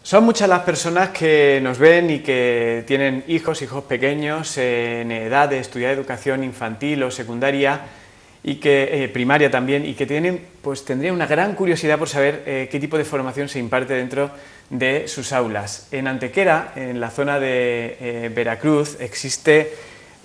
Son muchas las personas que nos ven y que tienen hijos pequeños en edad de estudiar educación infantil o secundaria y que primaria también, y que tendrían una gran curiosidad por saber qué tipo de formación se imparte dentro de sus aulas. En Antequera, en la zona de Veracruz, existe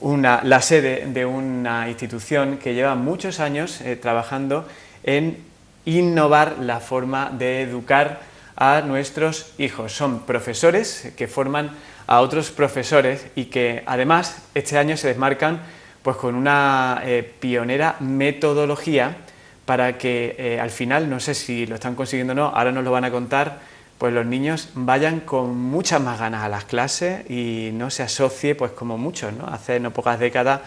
la sede de una institución que lleva muchos años trabajando en innovar la forma de educar a nuestros hijos. Son profesores que forman a otros profesores y que además este año se desmarcan pues con una pionera metodología para que al final, no sé si lo están consiguiendo o no, ahora nos lo van a contar, pues los niños vayan con muchas más ganas a las clases y no se asocie pues como muchos, ¿no? Hace no pocas décadas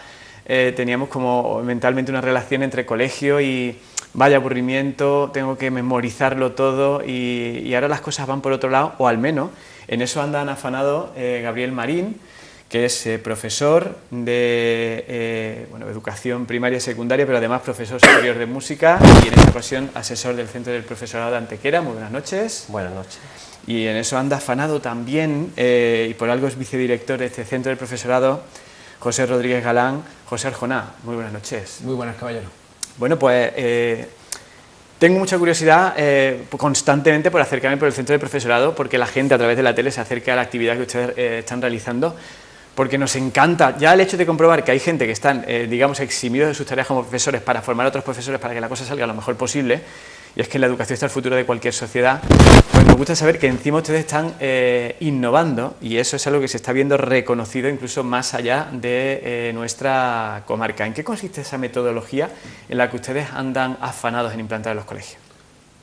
teníamos como mentalmente una relación entre colegio y vaya aburrimiento, tengo que memorizarlo todo, y ahora las cosas van por otro lado, o al menos en eso andan afanado Gabriel Marín, que es profesor de educación primaria y secundaria, pero además profesor superior de música y en esta ocasión asesor del Centro del Profesorado de Antequera. Muy buenas noches. Buenas noches. Y en eso anda afanado también, y por algo es vicedirector de este Centro del Profesorado, José Rodríguez Galán. José Arjona, muy buenas noches. Muy buenas, caballero. Bueno, pues tengo mucha curiosidad constantemente por acercarme por el Centro de Profesorado, porque la gente a través de la tele se acerca a la actividad que ustedes están realizando, porque nos encanta ya el hecho de comprobar que hay gente que están, digamos, eximidos de sus tareas como profesores para formar a otros profesores para que la cosa salga lo mejor posible, y es que la educación está el futuro de cualquier sociedad. Pues nos gusta saber que encima ustedes están innovando, y eso es algo que se está viendo reconocido incluso más allá de nuestra comarca. ¿En qué consiste esa metodología en la que ustedes andan afanados en implantar en los colegios?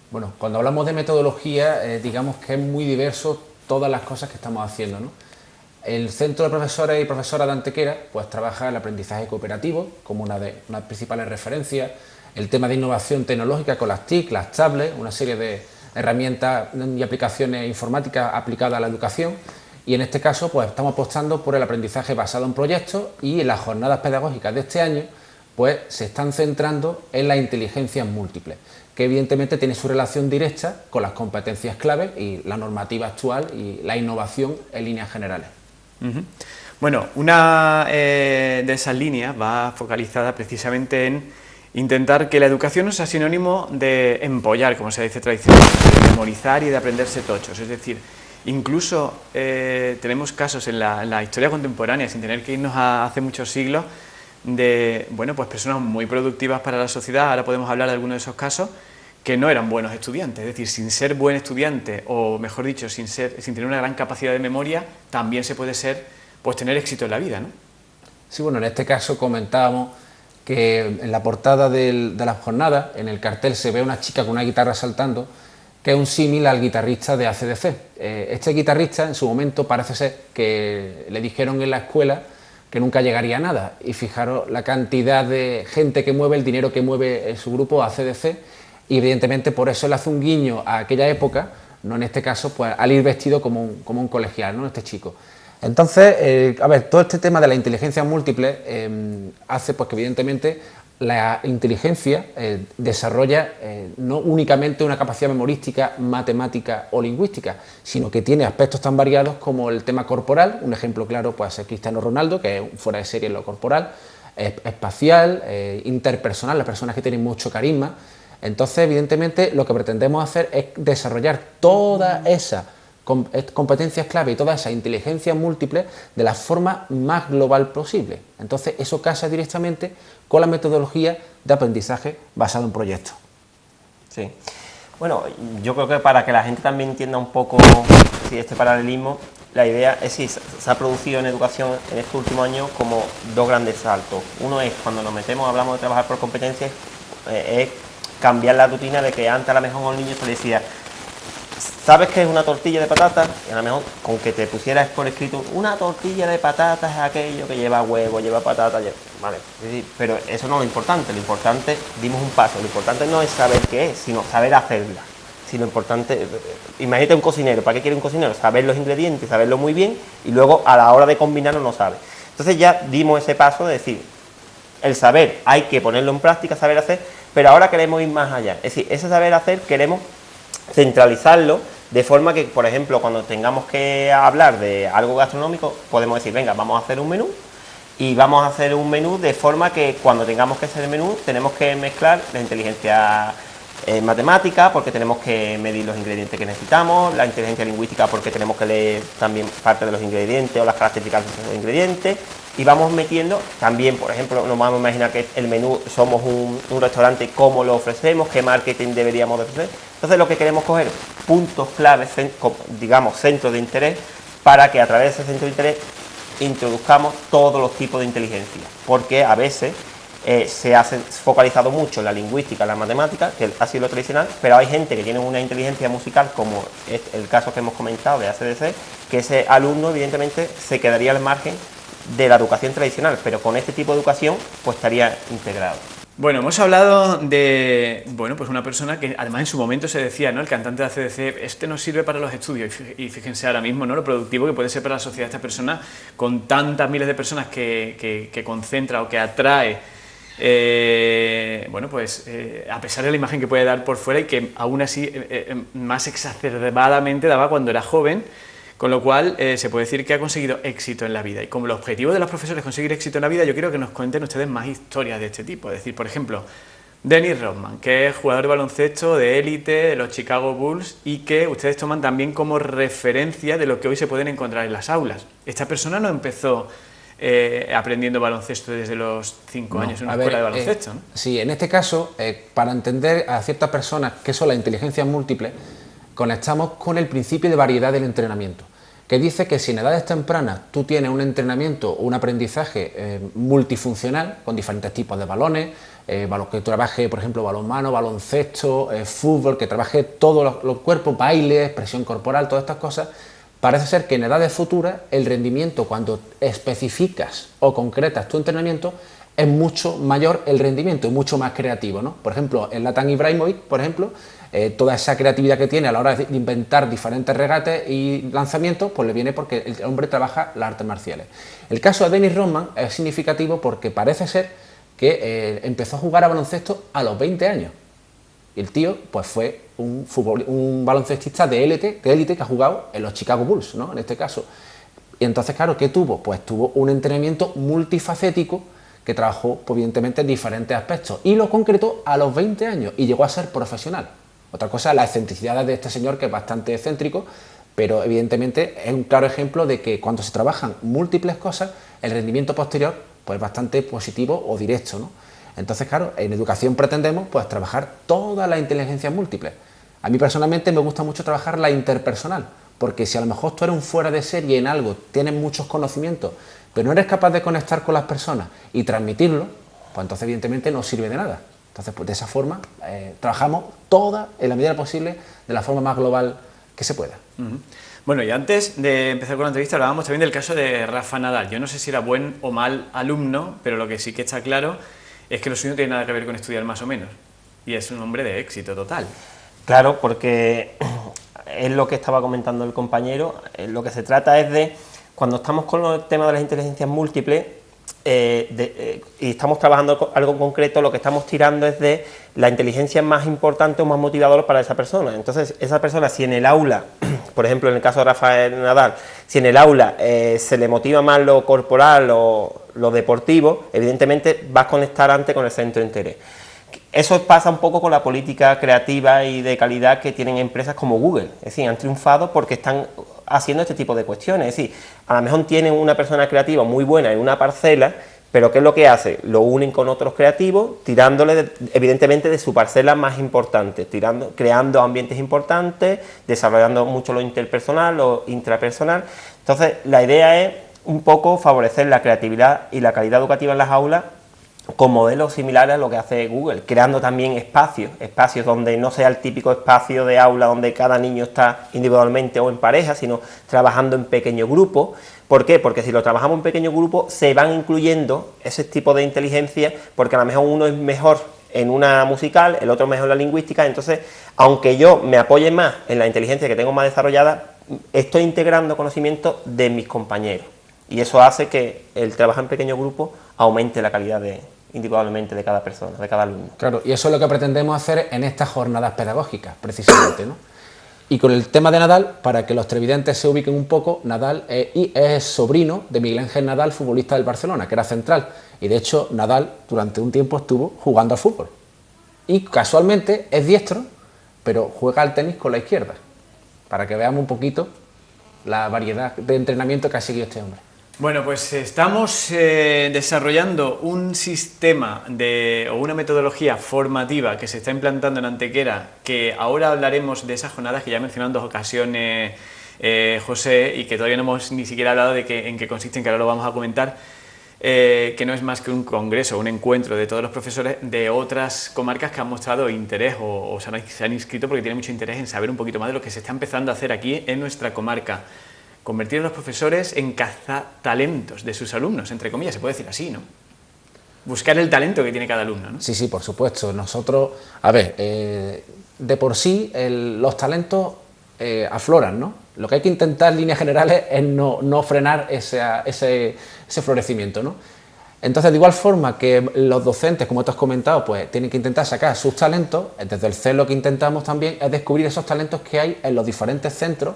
Bueno, cuando hablamos de metodología, digamos que es muy diverso todas las cosas que estamos haciendo, ¿no? El Centro de Profesores y Profesoras de Antequera pues trabaja el aprendizaje cooperativo como una de las principales referencias, el tema de innovación tecnológica con las TIC, las tablets, una serie de herramientas y aplicaciones informáticas aplicadas a la educación, y en este caso pues estamos apostando por el aprendizaje basado en proyectos, y en las jornadas pedagógicas de este año pues se están centrando en las inteligencias múltiples, que evidentemente tiene su relación directa con las competencias clave y la normativa actual y la innovación en líneas generales. Bueno, una de esas líneas va focalizada precisamente en intentar que la educación no sea sinónimo de empollar, como se dice tradicionalmente, de memorizar y de aprenderse tochos. Es decir, incluso tenemos casos en la historia contemporánea, sin tener que irnos a hace muchos siglos, de pues personas muy productivas para la sociedad. Ahora podemos hablar de algunos de esos casos, que no eran buenos estudiantes. Es decir, sin ser buen estudiante, o mejor dicho, sin tener una gran capacidad de memoria, también se puede tener éxito en la vida, ¿no? Sí, bueno, en este caso comentábamos que en la portada de la jornada, en el cartel, se ve una chica con una guitarra saltando, que es un símil al guitarrista de AC/DC. Este guitarrista, en su momento, parece ser que le dijeron en la escuela que nunca llegaría a nada, y fijaros la cantidad de gente que mueve, el dinero que mueve su grupo AC/DC, y evidentemente por eso le hace un guiño a aquella época, no en este caso, pues al ir vestido como un colegial, ¿no? Este chico. Entonces, todo este tema de la inteligencia múltiple hace pues que evidentemente la inteligencia desarrolla no únicamente una capacidad memorística, matemática o lingüística, sino que tiene aspectos tan variados como el tema corporal. Un ejemplo claro puede ser Cristiano Ronaldo, que es fuera de serie en lo corporal, espacial, interpersonal, las personas que tienen mucho carisma. Entonces, evidentemente, lo que pretendemos hacer es desarrollar todas esas competencias clave y todas esas inteligencias múltiples de la forma más global posible. Entonces, eso casa directamente con la metodología de aprendizaje basado en proyectos. Sí. Bueno, yo creo que para que la gente también entienda un poco este paralelismo, la idea es que se ha producido en educación en estos últimos años como dos grandes saltos. Uno es cuando nos metemos, hablamos de trabajar por competencias, es cambiar la rutina de que antes a lo mejor a un niño se le decía, ¿sabes qué es una tortilla de patatas? Y a lo mejor con que te pusieras por escrito, una tortilla de patatas es aquello que lleva huevo, lleva patatas, vale. Es decir, pero eso no es lo importante, dimos un paso, lo importante no es saber qué es, sino saber hacerla. Si lo importante, imagínate un cocinero, ¿para qué quiere un cocinero? Saber los ingredientes, saberlo muy bien, y luego a la hora de combinarlo no sabe. Entonces ya dimos ese paso de decir, el saber hay que ponerlo en práctica, saber hacer, pero ahora queremos ir más allá. Es decir, ese saber hacer queremos centralizarlo De forma que, por ejemplo, cuando tengamos que hablar de algo gastronómico, podemos decir, venga, vamos a hacer un menú, y vamos a hacer un menú de forma que cuando tengamos que hacer el menú tenemos que mezclar la inteligencia matemática, porque tenemos que medir los ingredientes que necesitamos, la inteligencia lingüística porque tenemos que leer también parte de los ingredientes o las características de los ingredientes, y vamos metiendo también, por ejemplo, nos vamos a imaginar que el menú somos un restaurante, cómo lo ofrecemos, qué marketing deberíamos de ofrecer. Entonces lo que queremos coger puntos claves, digamos centros de interés, para que a través de ese centro de interés introduzcamos todos los tipos de inteligencia, porque a veces se ha focalizado mucho en la lingüística, en la matemática, que ha sido lo tradicional, pero hay gente que tiene una inteligencia musical, como es el caso que hemos comentado de ACDC, que ese alumno evidentemente se quedaría al margen de la educación tradicional, pero con este tipo de educación pues estaría integrado. Bueno, hemos hablado de, bueno, pues una persona que además en su momento se decía, ¿no? El cantante de ACDC, este no sirve para los estudios, y fíjense ahora mismo, ¿no? Lo productivo que puede ser para la sociedad esta persona, con tantas miles de personas que concentra o que atrae, bueno, pues a pesar de la imagen que puede dar por fuera, y que aún así más exacerbadamente daba cuando era joven. Con lo cual, se puede decir que ha conseguido éxito en la vida. Y como el objetivo de los profesores es conseguir éxito en la vida, yo quiero que nos cuenten ustedes más historias de este tipo. Es decir, por ejemplo, Dennis Rodman, que es jugador de baloncesto de élite de los Chicago Bulls y que ustedes toman también como referencia de lo que hoy se pueden encontrar en las aulas. Esta persona no empezó aprendiendo baloncesto desde los 5 años en una escuela de baloncesto, ¿no? Sí, en este caso, para entender a ciertas personas qué son las inteligencias múltiples, conectamos con el principio de variedad del entrenamiento, que dice que si en edades tempranas tú tienes un entrenamiento o un aprendizaje multifuncional, con diferentes tipos de balones, que trabaje, por ejemplo, balonmano, baloncesto, fútbol, que trabaje todos los cuerpos, baile, expresión corporal, todas estas cosas, parece ser que en edades futuras el rendimiento, cuando especificas o concretas tu entrenamiento, es mucho mayor el rendimiento y mucho más creativo, ¿no? Por ejemplo, en Zlatan Ibrahimovic, por ejemplo, toda esa creatividad que tiene a la hora de inventar diferentes regates y lanzamientos, pues le viene porque el hombre trabaja las artes marciales. El caso de Dennis Rodman es significativo porque parece ser que empezó a jugar a baloncesto a los 20 años. Y el tío pues fue un baloncestista de élite que ha jugado en los Chicago Bulls, ¿no? En este caso. Y entonces, claro, ¿qué tuvo? Pues tuvo un entrenamiento multifacético que trabajó, pues, evidentemente, en diferentes aspectos. Y lo concretó a los 20 años y llegó a ser profesional. Otra cosa es la excentricidad de este señor, que es bastante excéntrico, pero evidentemente es un claro ejemplo de que cuando se trabajan múltiples cosas, el rendimiento posterior pues es bastante positivo o directo, ¿no? Entonces, claro, en educación pretendemos pues trabajar todas las inteligencias múltiples. A mí personalmente me gusta mucho trabajar la interpersonal, porque si a lo mejor tú eres un fuera de serie en algo, tienes muchos conocimientos, pero no eres capaz de conectar con las personas y transmitirlo, pues entonces evidentemente no sirve de nada. Entonces, pues de esa forma trabajamos todas, en la medida posible, de la forma más global que se pueda. Bueno, y antes de empezar con la entrevista hablábamos también del caso de Rafa Nadal. Yo no sé si era buen o mal alumno, pero lo que sí que está claro es que lo suyo no tiene nada que ver con estudiar más o menos. Y es un hombre de éxito total. Claro, porque es lo que estaba comentando el compañero. Lo que se trata es de, cuando estamos con el tema de las inteligencias múltiples, y estamos trabajando algo concreto, lo que estamos tirando es de la inteligencia más importante o más motivadora para esa persona. Entonces, esa persona, si en el aula, por ejemplo, en el caso de Rafael Nadal, si en el aula se le motiva más lo corporal o lo deportivo, evidentemente va a conectar antes con el centro de interés. Eso pasa un poco con la política creativa y de calidad que tienen empresas como Google. Es decir, han triunfado porque están haciendo este tipo de cuestiones. Es decir, a lo mejor tienen una persona creativa muy buena en una parcela, pero ¿qué es lo que hace? Lo unen con otros creativos, tirándole evidentemente de su parcela más importante, creando ambientes importantes, desarrollando mucho lo interpersonal, lo intrapersonal. Entonces, la idea es un poco favorecer la creatividad y la calidad educativa en las aulas con modelos similares a lo que hace Google, creando también espacios donde no sea el típico espacio de aula donde cada niño está individualmente o en pareja, sino trabajando en pequeños grupos. ¿Por qué? Porque si lo trabajamos en pequeños grupos se van incluyendo ese tipo de inteligencia, porque a lo mejor uno es mejor en una musical, el otro mejor en la lingüística. Entonces, aunque yo me apoye más en la inteligencia que tengo más desarrollada, estoy integrando conocimiento de mis compañeros, y eso hace que el trabajar en pequeños grupos aumente la calidad individualmente de cada persona, de cada alumno. Claro, y eso es lo que pretendemos hacer en estas jornadas pedagógicas, precisamente, ¿no? Y con el tema de Nadal, para que los televidentes se ubiquen un poco, Nadal es sobrino de Miguel Ángel Nadal, futbolista del Barcelona, que era central. Y de hecho, Nadal durante un tiempo estuvo jugando al fútbol. Y casualmente es diestro, pero juega al tenis con la izquierda. Para que veamos un poquito la variedad de entrenamiento que ha seguido este hombre. Bueno, pues estamos desarrollando un sistema o una metodología formativa que se está implantando en Antequera, que ahora hablaremos de esas jornadas que ya mencionó en 2 ocasiones José, y que todavía no hemos ni siquiera hablado de en qué consisten, que ahora lo vamos a comentar, que no es más que un congreso, un encuentro de todos los profesores de otras comarcas que han mostrado interés o se han inscrito porque tienen mucho interés en saber un poquito más de lo que se está empezando a hacer aquí en nuestra comarca. Convertir a los profesores en cazatalentos de sus alumnos, entre comillas, se puede decir así, ¿no? Buscar el talento que tiene cada alumno, ¿no? Sí, sí, por supuesto. Nosotros, a ver, de por sí los talentos afloran, ¿no? Lo que hay que intentar en líneas generales es no frenar ese florecimiento, ¿no? Entonces, de igual forma que los docentes, como tú has comentado, pues tienen que intentar sacar sus talentos, desde el CEL lo que intentamos también es descubrir esos talentos que hay en los diferentes centros.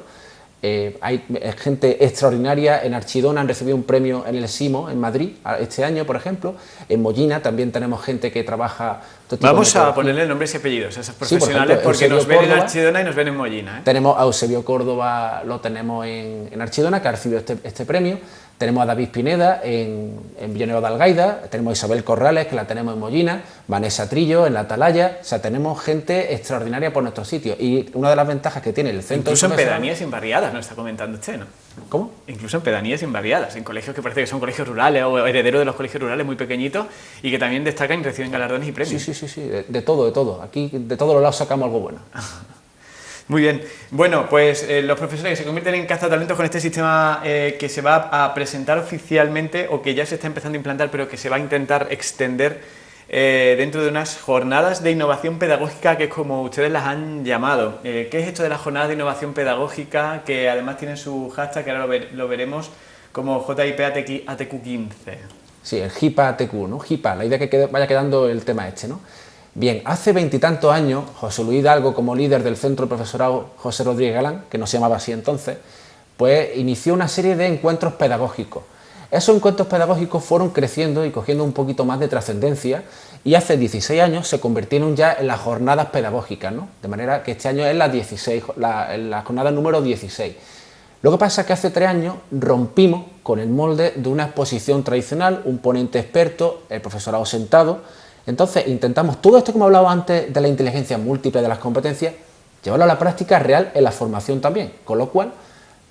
Hay gente extraordinaria. En Archidona han recibido un premio en el SIMO en Madrid este año, por ejemplo. En Mollina también tenemos gente que trabaja todo tipo. Vamos a ponerle nombres y apellidos a esos profesionales, sí, porque nos ven en Archidona y nos ven en Mollina, ¿eh? Tenemos a Eusebio Córdoba, lo tenemos en Archidona, que ha recibido este premio. Tenemos a David Pineda en Villanueva de Algaida, tenemos a Isabel Corrales, que la tenemos en Mollina, Vanessa Trillo en La Atalaya. O sea, tenemos gente extraordinaria por nuestros sitios. Y una de las ventajas que tiene el centro... Incluso en pedanías invariadas, nos está comentando usted, ¿no? ¿Cómo? Incluso en pedanías invariadas, en colegios que parece que son colegios rurales o herederos de los colegios rurales muy pequeñitos y que también destacan y reciben galardones y premios. Sí, de todo. Aquí de todos los lados sacamos algo bueno. Muy bien. Bueno, pues los profesores que se convierten en cazatalentos con este sistema que se va a presentar oficialmente o que ya se está empezando a implantar, pero que se va a intentar extender dentro de unas jornadas de innovación pedagógica, que es como ustedes las han llamado. ¿Qué es esto de las jornadas de innovación pedagógica, que además tienen su hashtag, que ahora lo veremos, como JIPATQ15? Sí, el JIPATQ, ¿no? JIPA, la idea que vaya quedando el tema este, ¿no? Bien, hace 20 y tantos años, José Luis Hidalgo, como líder del Centro de Profesorado José Rodríguez Galán, que no se llamaba así entonces, pues inició una serie de encuentros pedagógicos. Esos encuentros pedagógicos fueron creciendo y cogiendo un poquito más de trascendencia, y hace 16 años se convirtieron ya en las jornadas pedagógicas, ¿no? De manera que este año es la jornada número 16. Lo que pasa es que hace 3 años rompimos con el molde de una exposición tradicional, un ponente experto, el profesorado sentado. Entonces intentamos todo esto, como hablaba antes, de la inteligencia múltiple, de las competencias, llevarlo a la práctica real en la formación también, con lo cual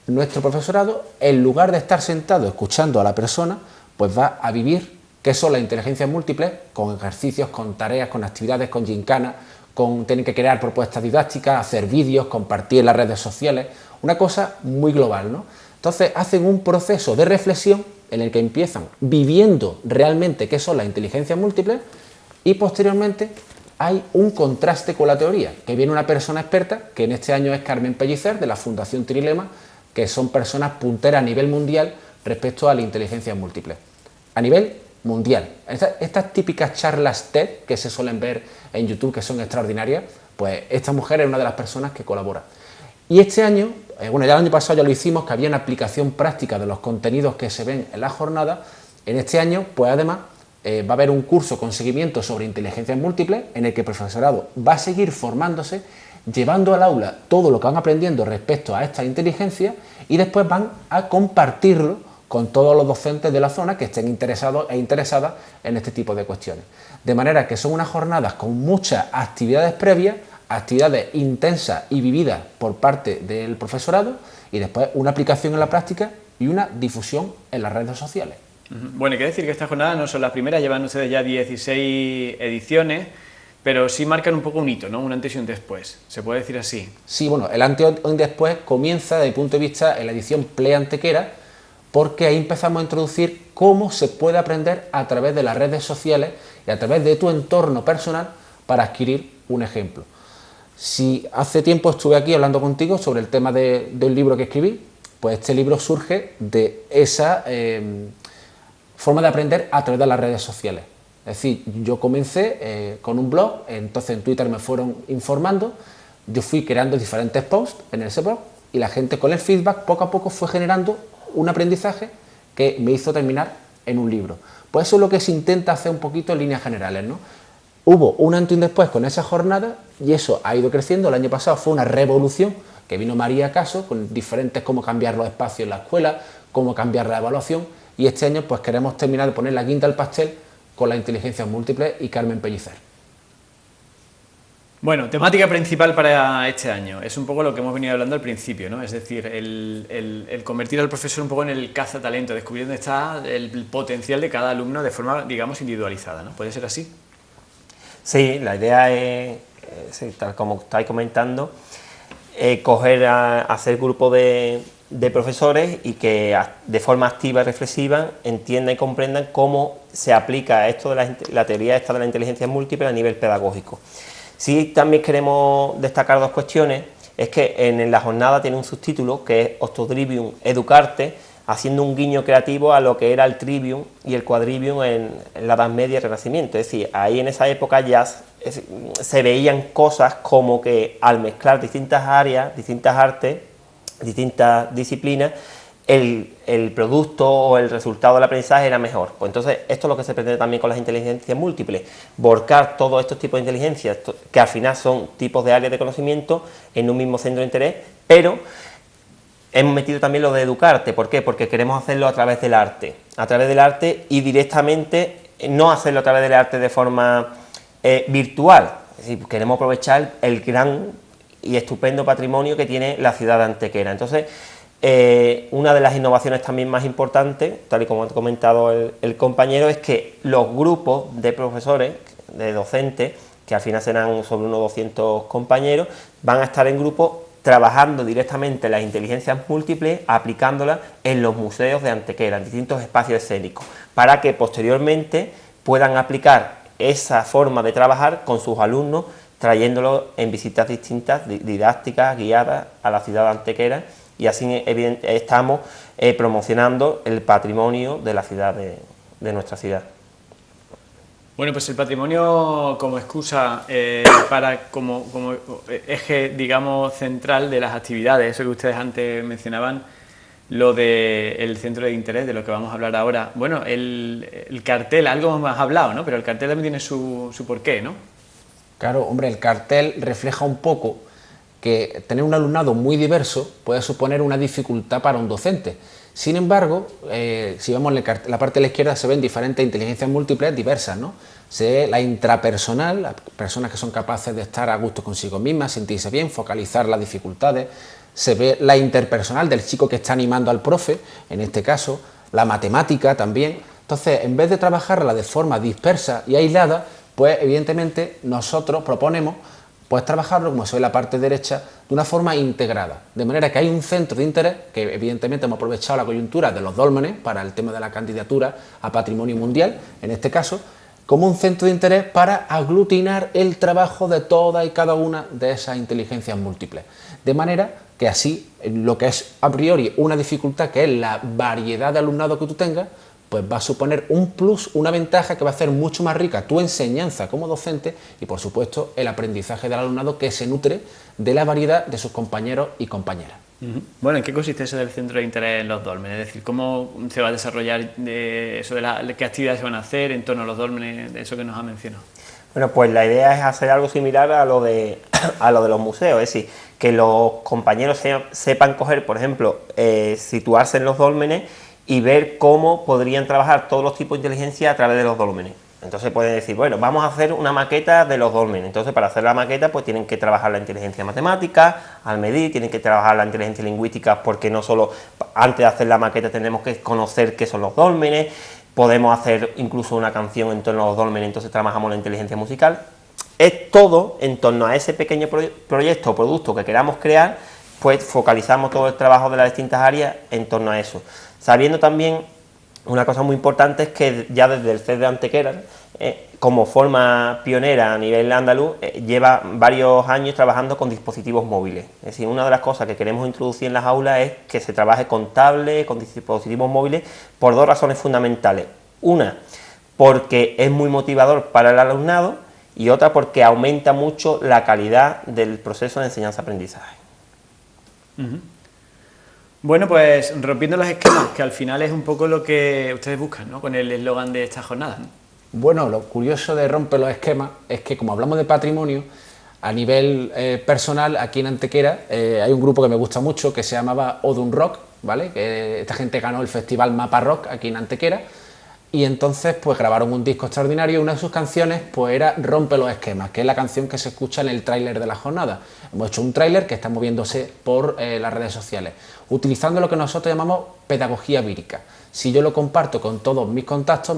nuestro profesorado, en lugar de estar sentado escuchando a la persona, pues va a vivir qué son las inteligencias múltiples, con ejercicios, con tareas, con actividades, con gincanas, tienen que crear propuestas didácticas, hacer vídeos, compartir en las redes sociales, una cosa muy global, ¿no? Entonces hacen un proceso de reflexión en el que empiezan viviendo realmente qué son las inteligencias múltiples. Y posteriormente hay un contraste con la teoría, que viene una persona experta, que en este año es Carmen Pellicer, de la Fundación Trilema, que son personas punteras a nivel mundial respecto a la inteligencia múltiple. A nivel mundial. Estas típicas charlas TED que se suelen ver en YouTube, que son extraordinarias, pues esta mujer es una de las personas que colabora. Y este año, bueno, ya el año pasado ya lo hicimos, que había una aplicación práctica de los contenidos que se ven en la jornada. En este año, pues además, va a haber un curso con seguimiento sobre inteligencias múltiples en el que el profesorado va a seguir formándose, llevando al aula todo lo que van aprendiendo respecto a esta inteligencia, y después van a compartirlo con todos los docentes de la zona que estén interesados e interesadas en este tipo de cuestiones. De manera que son unas jornadas con muchas actividades previas, actividades intensas y vividas por parte del profesorado, y después una aplicación en la práctica y una difusión en las redes sociales. Bueno, hay que decir que estas jornadas no son las primeras, llevan ustedes ya 16 ediciones, pero sí marcan un poco un hito, ¿no? Un antes y un después, ¿se puede decir así? Sí, bueno, el antes y un después comienza desde el punto de vista en la edición Play Antequera, porque ahí empezamos a introducir cómo se puede aprender a través de las redes sociales y a través de tu entorno personal para adquirir un ejemplo. Si hace tiempo estuve aquí hablando contigo sobre el tema de un libro que escribí, pues este libro surge de esa forma de aprender a través de las redes sociales. Es decir, yo comencé con un blog, entonces en Twitter me fueron informando, yo fui creando diferentes posts en ese blog y la gente con el feedback poco a poco fue generando un aprendizaje que me hizo terminar en un libro. Pues eso es lo que se intenta hacer un poquito en líneas generales, ¿no? Hubo un antes y un después con esa jornada y eso ha ido creciendo. El año pasado fue una revolución que vino María Caso con diferentes cómo cambiar los espacios en la escuela, cómo cambiar la evaluación, y este año pues queremos terminar de poner la guinda al pastel con las inteligencias múltiples y Carmen Pellicer. Bueno, temática principal para este año, es un poco lo que hemos venido hablando al principio, ¿no? Es decir, el convertir al profesor un poco en el cazatalento, descubrir dónde está el potencial de cada alumno de forma, digamos, individualizada, ¿no? ¿Puede ser así? Sí, la idea es, tal como estáis comentando, hacer grupo de profesores y que de forma activa y reflexiva entiendan y comprendan cómo se aplica esto de la teoría esta de la inteligencia múltiple a nivel pedagógico. Sí, también queremos destacar dos cuestiones. Es que en la jornada tiene un subtítulo que es Octotrivium Educarte, haciendo un guiño creativo a lo que era el trivium y el quadrivium en la Edad Media y el Renacimiento. Es decir, ahí en esa época ya se veían cosas como que al mezclar distintas áreas, distintas artes, distintas disciplinas, el producto o el resultado del aprendizaje era mejor. Pues entonces esto es lo que se pretende también con las inteligencias múltiples, volcar todos estos tipos de inteligencias, que al final son tipos de áreas de conocimiento en un mismo centro de interés, pero hemos metido también lo de educarte. ¿Por qué? Porque queremos hacerlo a través del arte y directamente, no hacerlo a través del arte de forma virtual. Es decir, queremos aprovechar el gran y estupendo patrimonio que tiene la ciudad de Antequera. Entonces, una de las innovaciones también más importantes, tal y como ha comentado el compañero, es que los grupos de profesores, de docentes, que al final serán sobre unos 200 compañeros, van a estar en grupos trabajando directamente las inteligencias múltiples, aplicándolas en los museos de Antequera, en distintos espacios escénicos, para que posteriormente puedan aplicar esa forma de trabajar con sus alumnos, trayéndolos en visitas distintas, didácticas, guiadas a la ciudad de Antequera, y así estamos promocionando el patrimonio de la ciudad, de nuestra ciudad. Bueno, pues el patrimonio como excusa como eje, digamos, central de las actividades, eso que ustedes antes mencionaban, lo del centro de interés, de lo que vamos a hablar ahora. Bueno, el cartel, algo más hablado, ¿no? Pero el cartel también tiene su porqué, ¿no? Claro, hombre, el cartel refleja un poco que tener un alumnado muy diverso puede suponer una dificultad para un docente. Sin embargo, si vemos la parte de la izquierda, se ven diferentes inteligencias múltiples diversas, ¿no? Se ve la intrapersonal, las personas que son capaces de estar a gusto consigo mismas, sentirse bien, focalizar las dificultades. Se ve la interpersonal del chico que está animando al profe, en este caso, la matemática también. Entonces, en vez de trabajarla de forma dispersa y aislada, pues evidentemente nosotros proponemos pues trabajarlo, como se ve en la parte derecha, de una forma integrada, de manera que hay un centro de interés, que evidentemente hemos aprovechado la coyuntura de los dólmenes para el tema de la candidatura a Patrimonio Mundial, en este caso, como un centro de interés para aglutinar el trabajo de todas y cada una de esas inteligencias múltiples, de manera que así, lo que es a priori una dificultad, que es la variedad de alumnado que tú tengas, pues va a suponer un plus, una ventaja que va a hacer mucho más rica tu enseñanza como docente y, por supuesto, el aprendizaje del alumnado que se nutre de la variedad de sus compañeros y compañeras. Bueno, ¿en qué consiste eso del centro de interés en los dólmenes? Es decir, ¿cómo se va a desarrollar eso de qué actividades se van a hacer en torno a los dólmenes, de eso que nos ha mencionado? Bueno, pues la idea es hacer algo similar a lo de los museos, es decir, que los compañeros sepan coger, por ejemplo, situarse en los dólmenes y ver cómo podrían trabajar todos los tipos de inteligencia a través de los dólmenes. Entonces pueden decir, bueno, vamos a hacer una maqueta de los dólmenes. Entonces, para hacer la maqueta, pues tienen que trabajar la inteligencia matemática, al medir, tienen que trabajar la inteligencia lingüística, porque no solo antes de hacer la maqueta tenemos que conocer qué son los dólmenes, podemos hacer incluso una canción en torno a los dólmenes, entonces trabajamos la inteligencia musical. Es todo en torno a ese pequeño proyecto o producto que queramos crear, pues focalizamos todo el trabajo de las distintas áreas en torno a eso. Sabiendo también, una cosa muy importante es que ya desde el CES de Antequera, como forma pionera a nivel andaluz, lleva varios años trabajando con dispositivos móviles. Es decir, una de las cosas que queremos introducir en las aulas es que se trabaje con tablets, con dispositivos móviles, por dos razones fundamentales. Una, porque es muy motivador para el alumnado, y otra porque aumenta mucho la calidad del proceso de enseñanza-aprendizaje. Bueno, pues rompiendo los esquemas, que al final es un poco lo que ustedes buscan, ¿no?, con el eslogan de esta jornada, ¿no? Bueno, lo curioso de romper los esquemas es que, como hablamos de patrimonio, a nivel personal, aquí en Antequera hay un grupo que me gusta mucho que se llamaba Odun Rock, ¿vale? Que esta gente ganó el festival Mapa Rock aquí en Antequera, y entonces pues grabaron un disco extraordinario, y una de sus canciones pues era Rompe los esquemas, que es la canción que se escucha en el tráiler de la jornada. Hemos hecho un tráiler que está moviéndose por las redes sociales, utilizando lo que nosotros llamamos pedagogía vírica. Si yo lo comparto con todos mis contactos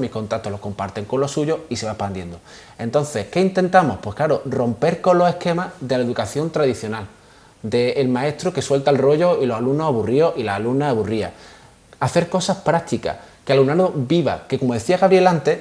los comparten con los suyos y se va expandiendo. Entonces, ¿qué intentamos? Pues claro, romper con los esquemas de la educación tradicional, del maestro que suelta el rollo y los alumnos aburridos y las alumnas aburridas. Hacer cosas prácticas, que el alumnado viva, que, como decía Gabriel antes,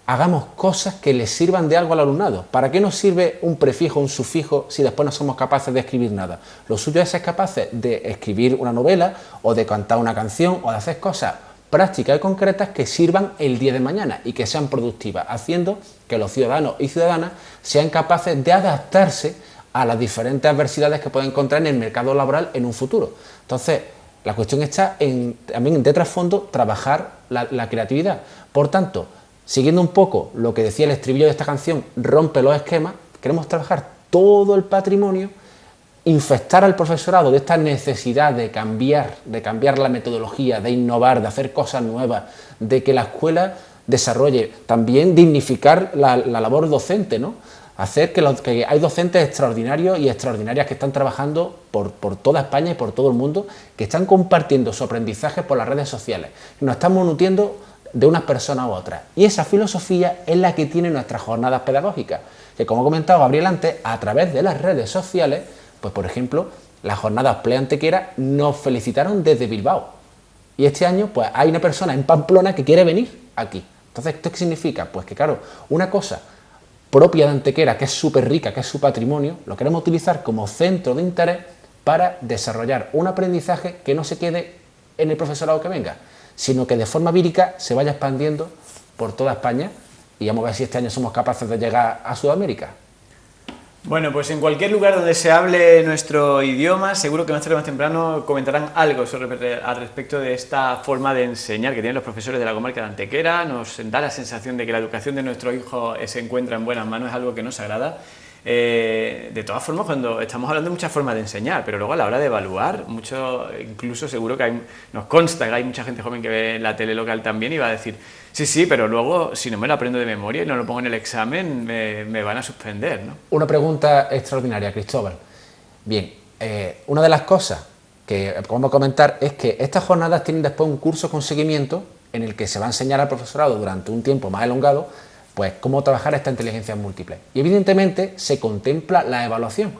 hagamos cosas que les sirvan de algo al alumnado. ¿Para qué nos sirve un prefijo, un sufijo, si después no somos capaces de escribir nada? Lo suyo es ser capaces de escribir una novela, o de cantar una canción, o de hacer cosas prácticas y concretas que sirvan el día de mañana y que sean productivas, haciendo que los ciudadanos y ciudadanas sean capaces de adaptarse a las diferentes adversidades que pueden encontrar en el mercado laboral en un futuro. Entonces, la cuestión está en, también de trasfondo, trabajar la creatividad. Por tanto, siguiendo un poco lo que decía el estribillo de esta canción, rompe los esquemas, queremos trabajar todo el patrimonio, infectar al profesorado de esta necesidad de cambiar la metodología, de innovar, de hacer cosas nuevas, de que la escuela desarrolle, también dignificar la labor docente, ¿no? Hacer que hay docentes extraordinarios y extraordinarias que están trabajando por toda España y por todo el mundo, que están compartiendo su aprendizaje por las redes sociales. Nos estamos nutriendo de unas personas u otras. Y esa filosofía es la que tienen nuestras jornadas pedagógicas, que, como ha comentado Gabriel antes, a través de las redes sociales, pues por ejemplo, las jornadas Play Antequera nos felicitaron desde Bilbao. Y este año pues hay una persona en Pamplona que quiere venir aquí. Entonces, ¿esto qué significa? Pues que, claro, una cosa propia de Antequera, que es súper rica, que es su patrimonio, lo queremos utilizar como centro de interés para desarrollar un aprendizaje que no se quede en el profesorado que venga, sino que de forma vírica se vaya expandiendo por toda España, y vamos a ver si este año somos capaces de llegar a Sudamérica. Bueno, pues en cualquier lugar donde se hable nuestro idioma, seguro que más tarde o más temprano comentarán algo al respecto de esta forma de enseñar que tienen los profesores de la comarca de Antequera. Nos da la sensación de que la educación de nuestros hijos se encuentra en buenas manos, es algo que nos agrada. De todas formas, cuando estamos hablando de muchas formas de enseñar, pero luego a la hora de evaluar, incluso seguro que nos consta que hay mucha gente joven que ve la tele local también y va a decir, sí, pero luego si no me lo aprendo de memoria y no lo pongo en el examen, me van a suspender, ¿no? Una pregunta extraordinaria, Cristóbal. Bien, una de las cosas que vamos a comentar es que estas jornadas tienen después un curso con seguimiento en el que se va a enseñar al profesorado durante un tiempo más elongado pues cómo trabajar esta inteligencia múltiple. Y evidentemente se contempla la evaluación,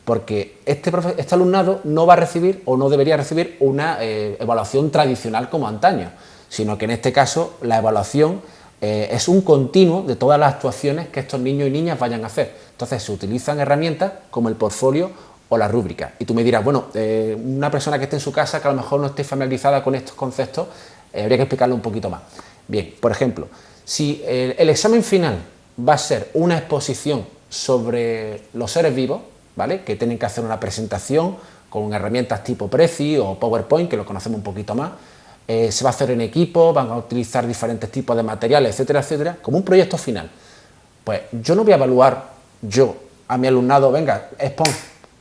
porque este alumnado no va a recibir o no debería recibir una evaluación tradicional como antaño, sino que en este caso la evaluación es un continuo de todas las actuaciones que estos niños y niñas vayan a hacer. Entonces se utilizan herramientas como el portfolio o la rúbrica. Y tú me dirás, bueno, una persona que esté en su casa que a lo mejor no esté familiarizada con estos conceptos, habría que explicarlo un poquito más. Bien, por ejemplo, si el examen final va a ser una exposición sobre los seres vivos, ¿vale?, que tienen que hacer una presentación con herramientas tipo Prezi o PowerPoint, que lo conocemos un poquito más, se va a hacer en equipo, van a utilizar diferentes tipos de materiales, etcétera, etcétera, como un proyecto final. Pues yo no voy a evaluar a mi alumnado, venga,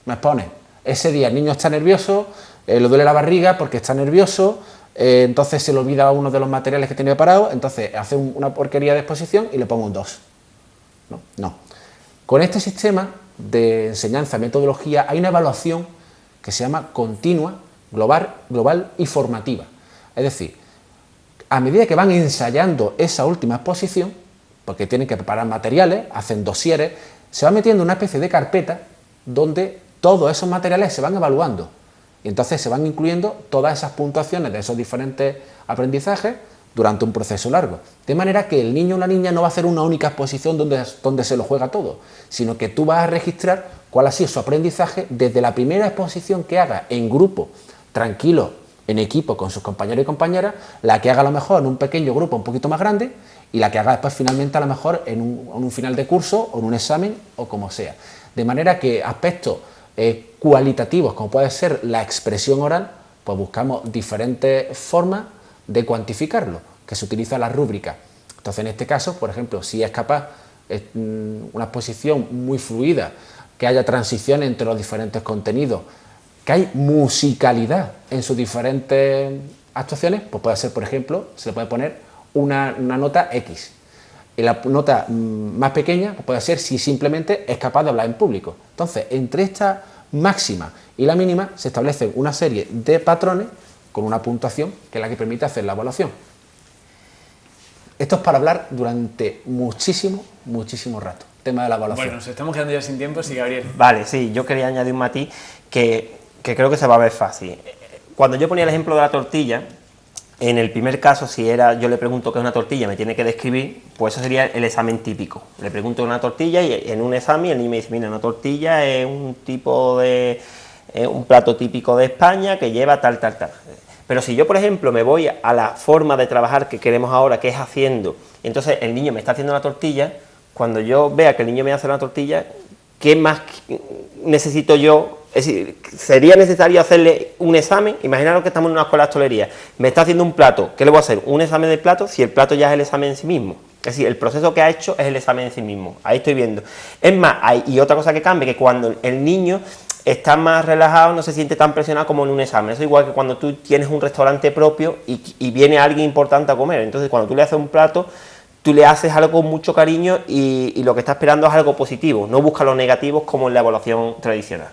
me expone. Ese día el niño está nervioso, le duele la barriga porque está nervioso, entonces se le olvida uno de los materiales que tenía preparado, entonces hace una porquería de exposición y le pongo un 2. No. Con este sistema de enseñanza, metodología, hay una evaluación que se llama continua, global y formativa. Es decir, a medida que van ensayando esa última exposición, porque tienen que preparar materiales, hacen dosieres, se va metiendo una especie de carpeta donde todos esos materiales se van evaluando. Y entonces se van incluyendo todas esas puntuaciones de esos diferentes aprendizajes durante un proceso largo. De manera que el niño o la niña no va a hacer una única exposición donde se lo juega todo, sino que tú vas a registrar cuál ha sido su aprendizaje desde la primera exposición que haga en grupo, tranquilo, en equipo con sus compañeros y compañeras, la que haga a lo mejor en un pequeño grupo un poquito más grande y la que haga después finalmente a lo mejor en un final de curso o en un examen o como sea. De manera que aspectos cualitativos, como puede ser la expresión oral, pues buscamos diferentes formas de cuantificarlo, que se utiliza la rúbrica. Entonces, en este caso, por ejemplo, si es capaz una exposición muy fluida, que haya transición entre los diferentes contenidos, que hay musicalidad en sus diferentes actuaciones, pues puede ser, por ejemplo, se le puede poner una nota X. Y la nota más pequeña pues puede ser si simplemente es capaz de hablar en público. Entonces, entre esta máxima y la mínima se establecen una serie de patrones con una puntuación que es la que permite hacer la evaluación. Esto es para hablar durante muchísimo rato, tema de la evaluación. Bueno, nos estamos quedando ya sin tiempo, sí, Gabriel. Vale, sí, yo quería añadir un matiz que creo que se va a ver fácil. Cuando yo ponía el ejemplo de la tortilla, en el primer caso, si yo le pregunto qué es una tortilla, me tiene que describir, pues eso sería el examen típico. Le pregunto una tortilla y en un examen el niño me dice, mira, una tortilla es un plato típico de España que lleva tal. Pero si yo, por ejemplo, me voy a la forma de trabajar que queremos ahora, que es haciendo, entonces el niño me está haciendo una tortilla, cuando yo vea que el niño me hace una tortilla, ¿qué más necesito yo? Es decir, sería necesario hacerle un examen. Imaginaros que estamos en una escuela de hostelería, me está haciendo un plato, ¿qué le voy a hacer? Un examen del plato, si el plato ya es el examen en sí mismo. Es decir, el proceso que ha hecho es el examen en sí mismo. Ahí estoy viendo. Es más, y otra cosa que cambia, que cuando el niño está más relajado, no se siente tan presionado como en un examen. Eso es igual que cuando tú tienes un restaurante propio y viene alguien importante a comer. Entonces, cuando tú le haces un plato, tú le haces algo con mucho cariño y lo que está esperando es algo positivo. No busca los negativos como en la evaluación tradicional.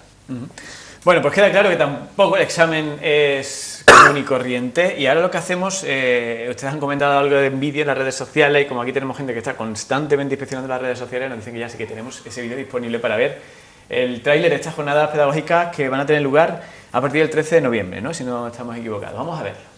Bueno, pues queda claro que tampoco el examen es común y corriente, y ahora lo que hacemos, ustedes han comentado algo de vídeo en las redes sociales, y como aquí tenemos gente que está constantemente inspeccionando las redes sociales, nos dicen que ya sí que tenemos ese vídeo disponible para ver el tráiler de estas jornadas pedagógicas que van a tener lugar a partir del 13 de noviembre, ¿no? Si no estamos equivocados. Vamos a verlo.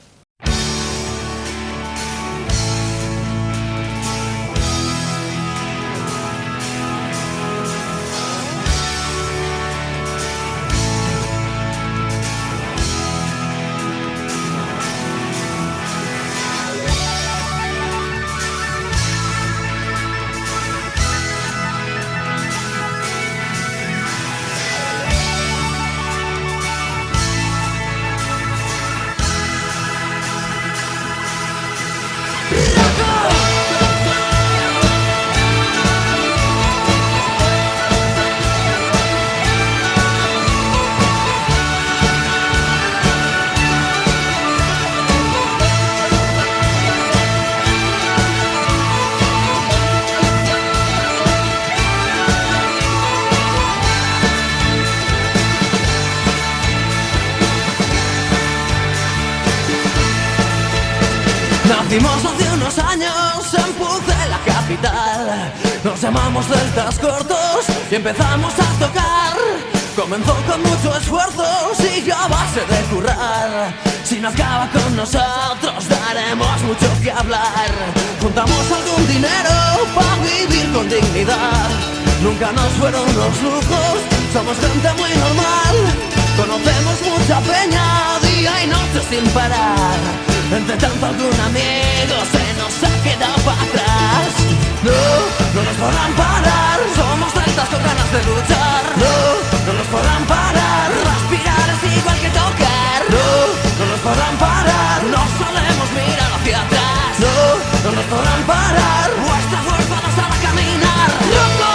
Nacimos hace unos años en Pucela capital. Nos llamamos Deltas Cortos y empezamos a tocar. Comenzó con mucho esfuerzo, siguió a base de currar. Si no acaba con nosotros, daremos mucho que hablar. Juntamos algún dinero para vivir con dignidad. Nunca nos fueron los lujos, somos gente muy normal. Conocemos mucha peña, día y noche sin parar. Entre tanto algún amigo se nos ha quedado para atrás. No nos podrán parar, somos deltas con ganas de luchar. No nos podrán parar, respirar es igual que tocar. No nos podrán parar, no solemos mirar hacia atrás. No nos podrán parar, vuestra fuerza nos hará caminar. ¡Loco!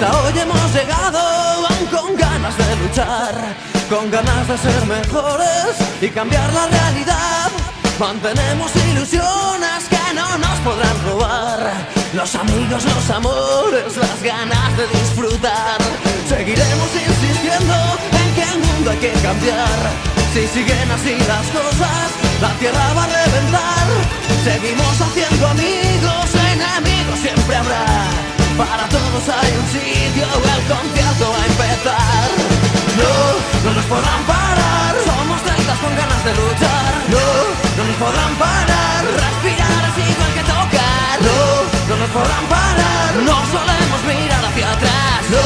Hasta hoy hemos llegado aún con ganas de luchar, con ganas de ser mejores y cambiar la realidad. Mantenemos ilusiones que no nos podrán robar, los amigos, los amores, las ganas de disfrutar. Seguiremos insistiendo en que el mundo hay que cambiar. Si siguen así las cosas, la tierra va a reventar. Seguimos haciendo amigos, enemigos siempre habrá. Para todos hay un sitio, el concierto va a empezar. No, no nos podrán parar. Somos celtas con ganas de luchar. No, no nos podrán parar. Respirar es igual que tocar. No, no nos podrán parar. No solemos mirar hacia atrás. No,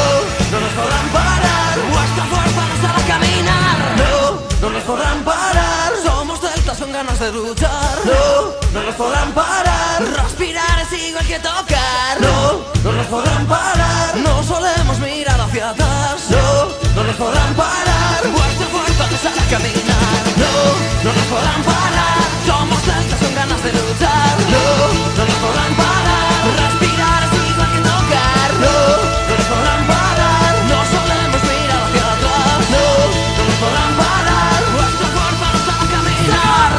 no nos podrán parar. Vuestra fuerza nos hará caminar. No, no nos podrán parar. Somos celtas con ganas de luchar. No, no nos podrán parar. Respirar es igual que tocar. No, no nos podrán parar. No solemos mirar hacia atrás. No, no nos podrán parar. Vuestra fuerza nos hará caminar. No, no nos podrán parar. Somos celtas con ganas de luchar. No, no nos podrán parar. Respirar es igual que tocar. No, no nos podrán parar. No solemos mirar hacia atrás. No, no nos podrán parar. Vuestra fuerza nos hará caminar.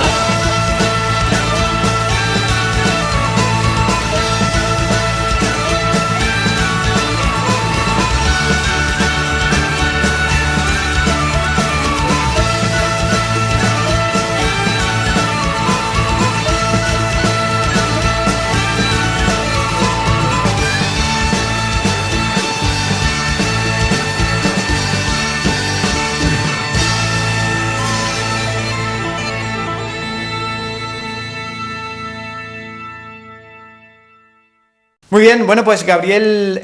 Muy bien, bueno, pues Gabriel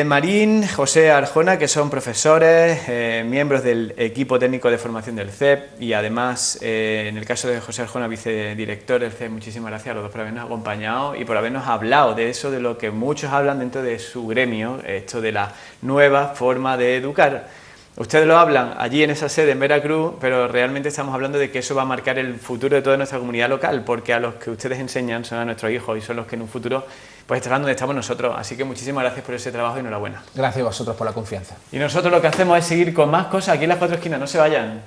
Marín, José Arjona, que son profesores, miembros del equipo técnico de formación del CEP y además, en el caso de José Arjona, vicedirector del CEP, muchísimas gracias a los dos por habernos acompañado y por habernos hablado de eso, de lo que muchos hablan dentro de su gremio, esto de la nueva forma de educar. Ustedes lo hablan allí en esa sede en Veracruz, pero realmente estamos hablando de que eso va a marcar el futuro de toda nuestra comunidad local, porque a los que ustedes enseñan son a nuestros hijos y son los que en un futuro pues estarán donde estamos nosotros. Así que muchísimas gracias por ese trabajo y enhorabuena. Gracias a vosotros por la confianza. Y nosotros lo que hacemos es seguir con más cosas aquí en Las Cuatro Esquinas, no se vayan.